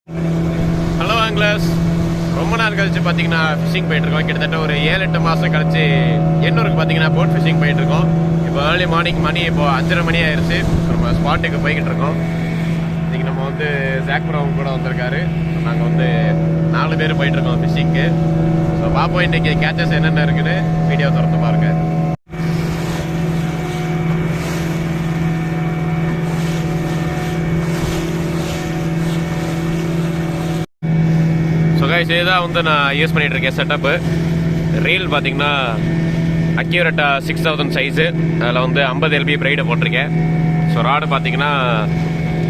Hello anglers, ரொம்ப நாள் கழிச்சு பார்த்தீங்கன்னா ஃபிஷிங் போயிட்டுருக்கோம். கிட்டத்தட்ட ஒரு 7-8 மாதம் கழிச்சு எண்ணூருக்கு பார்த்தீங்கன்னா போட் ஃபிஷிங் போயிட்டுருக்கோம். இப்போ ஏர்லி மார்னிங் மணி இப்போ 5:30 மணி ஆயிடுச்சு. நம்ம ஸ்பாட்டுக்கு போய்கிட்டு இருக்கோம். இன்றைக்கி நம்ம வந்து ஜாக் ப்ரௌன் கூட வந்திருக்காரு. நாங்கள் வந்து 4 பேர் போயிட்டுருக்கோம் ஃபிஷிங்க்கு. ஸோ பார்ப்போம் இன்றைக்கி கேச்சஸ் என்னென்ன இருக்குன்னு. வீடியோ திறந்து பாருங்கள். இதுதான் வந்து நான் யூஸ் பண்ணிட்டு இருக்கேன் செட்டப்பு. ரீல் பார்த்தீங்கன்னா அக்யூரேட்டா 6000 சைஸு. அதில் வந்து 50 LB பிரைடை போட்டிருக்கேன். ஸோ ராடு பார்த்தீங்கன்னா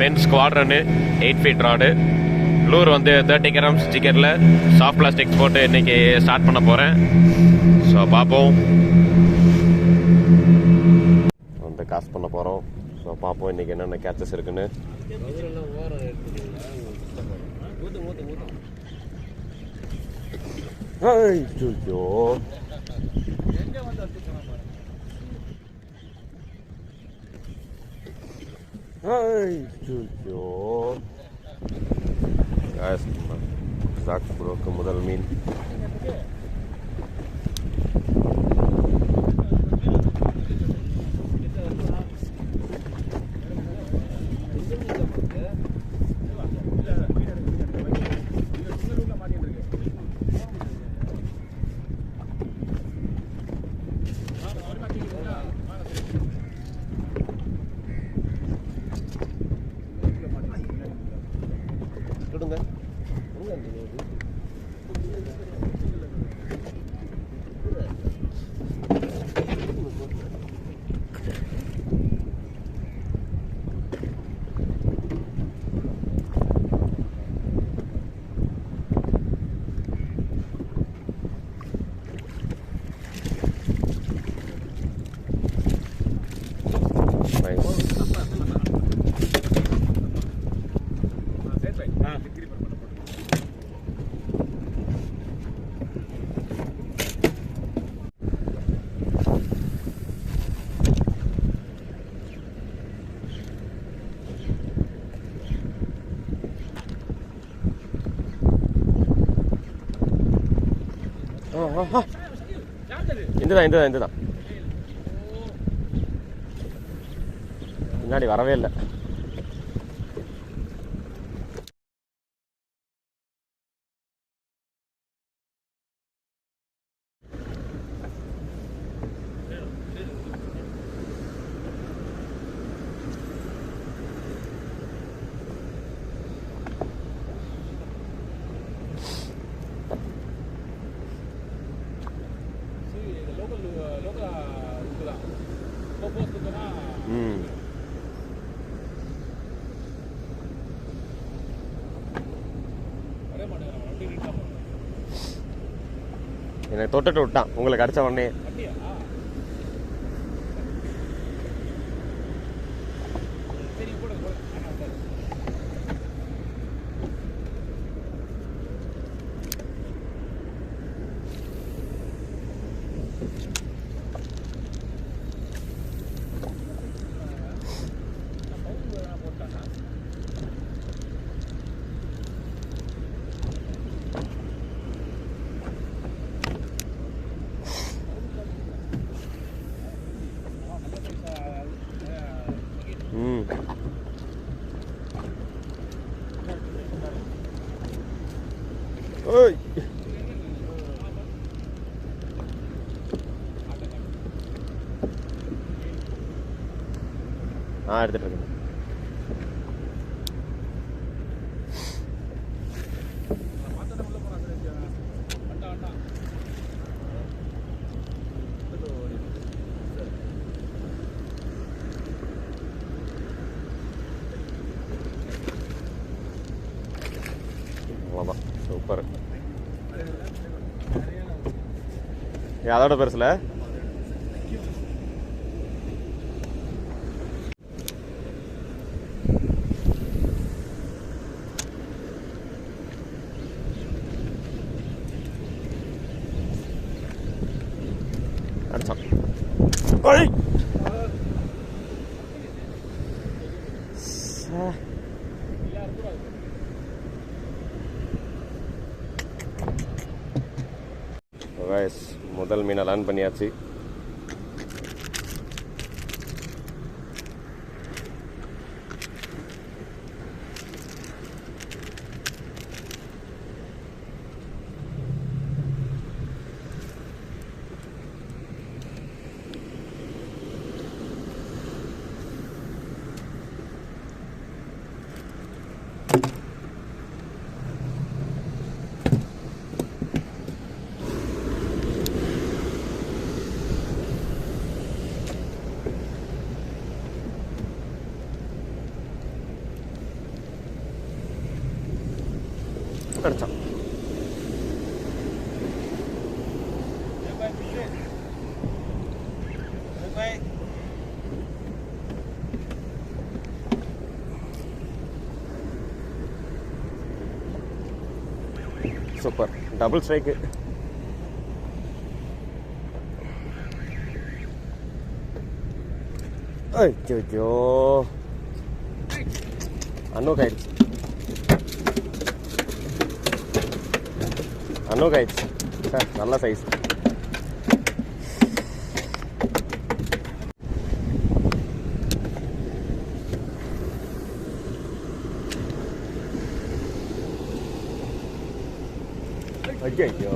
பென் ஸ்குவாட்ரனு 8 ஃபீட் ராடு. லூர் வந்து 30 grams ஜிகரில் சாஃப்ட் பிளாஸ்டிக்ஸ் போட்டு இன்னைக்கு ஸ்டார்ட் பண்ண போகிறேன். ஸோ பார்ப்போம். வந்து காசு பண்ண போகிறோம். ஸோ பார்ப்போம் இன்னைக்கு என்னென்ன கேச்சஸ் இருக்குன்னு. ஐயோ, ஜாக் ப்ரோக்கு முதல் மீன். இந்துதான் முன்னாடி வரவே இல்லை. எனக்கு தொட்டுட்டு விட்டான் உங்களுக்கு அடிச்ச உடனே. எடுத்துட்டு இருக்கேன். அவ்வளோதான், சூப்பர். அதோட பெருசுல அடிச்சான். கைஸ் முதல் மீனை லேர்ன் பண்ணியாச்சு. கிடைச்சான். Super double strike. ஐயோ அன்னோக் ஆயிடுச்சு. அன்னோக் ஆயிடுச்சு சார். நல்ல சைஸ். ஐயோ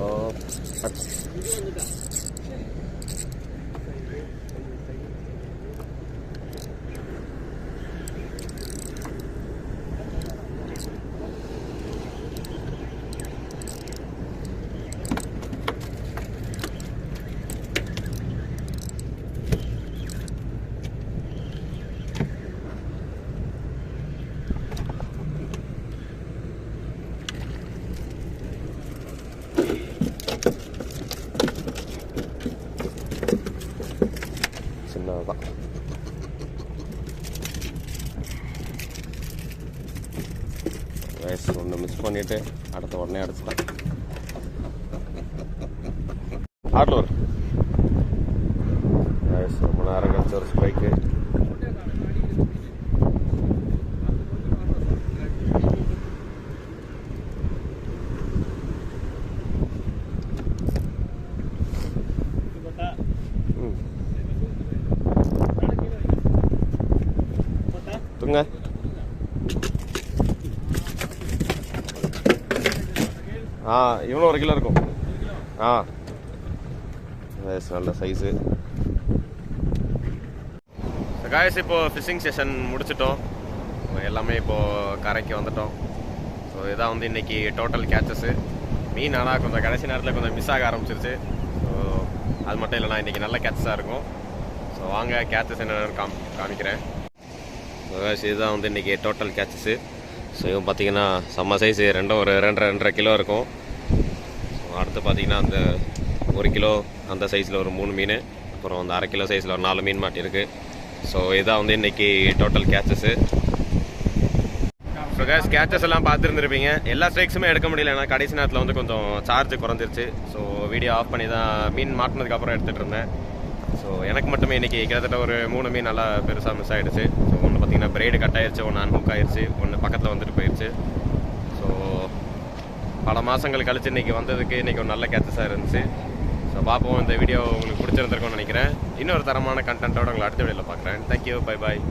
சின்னதான். வயசு ஒன்று மிஸ் பண்ணிட்டு அடுத்த உடனே அடிச்சுட்டான். ஆட்லூர் வயசு ரொம்ப நேரம் கழிச்ச ஒரு ஸ்பைக்கு. தூங்க. இவ்வளோ 1 கிலோ இருக்கும். நல்ல சைஸு. காய்ஸ் இப்போது ஃபிஷிங் செஷன் முடிச்சிட்டோம். எல்லாமே இப்போது கரைக்கு வந்துட்டோம். ஸோ இதான் வந்து இன்றைக்கி டோட்டல் கேச்சஸ்ஸு. மீன் ஆனால் கொஞ்சம் கடைசி நேரத்தில் கொஞ்சம் மிஸ் ஆக ஆரம்பிச்சிருச்சு. ஸோ அது மட்டும் இல்லைனா இன்றைக்கி நல்ல கேச்சஸாக இருக்கும். ஸோ வாங்க கேச்சஸ் என்னென்னு காமிக்கிறேன். இதுதான் வந்து இன்றைக்கி டோட்டல் கேச்சஸ்ஸு. ஸோ இவன் பார்த்திங்கன்னா செம்ம சைஸு. ஒரு 2.5 கிலோ இருக்கும். ஸோ அடுத்து பார்த்திங்கன்னா அந்த 1 கிலோ அந்த சைஸில் ஒரு 3 மீன், அப்புறம் அந்த 1/2 கிலோ சைஸில் ஒரு 4 மீன் மாட்டியிருக்கு. ஸோ இதான் வந்து இன்றைக்கி டோட்டல் கேச்சஸ்ஸு. ஸோ கேஸ் கேச்சஸ் எல்லாம் பார்த்துருந்துருப்பீங்க. எல்லா ஸ்ட்ரைக்ஸுமே எடுக்க முடியல, ஏன்னா கடைசி நேரத்தில் வந்து கொஞ்சம் சார்ஜ் குறைஞ்சிருச்சு. ஸோ வீடியோ ஆஃப் பண்ணி தான் மீன் மாட்டினதுக்கப்புறம் எடுத்துகிட்டு இருந்தேன். ஸோ எனக்கு மட்டுமே இன்றைக்கி கிட்டத்தட்ட ஒரு 3 மீன் நல்லா பெருசாக மிஸ் ஆகிடுச்சு. ஸோ ஒன்று பார்த்திங்கன்னா பிரைடு கட் ஆகிடுச்சு, ஒன்று அன்ஹுக் ஆகிடுச்சு, ஒன்று பக்கத்தில் வந்துட்டு போயிடுச்சு. ஸோ பல மாதங்கள் கழிச்சு இன்றைக்கி வந்ததுக்கு இன்றைக்கி ஒரு நல்ல கேச்சஸாக இருந்துச்சு. ஸோ பார்ப்போம். இந்த வீடியோ உங்களுக்கு பிடிச்சிருந்துருக்கும்னு நினைக்கிறேன். இன்னொரு தரமான கண்டென்ட்டோட உங்களை அடுத்த வீடியோவில் பார்க்குறேன். Thank you, bye bye.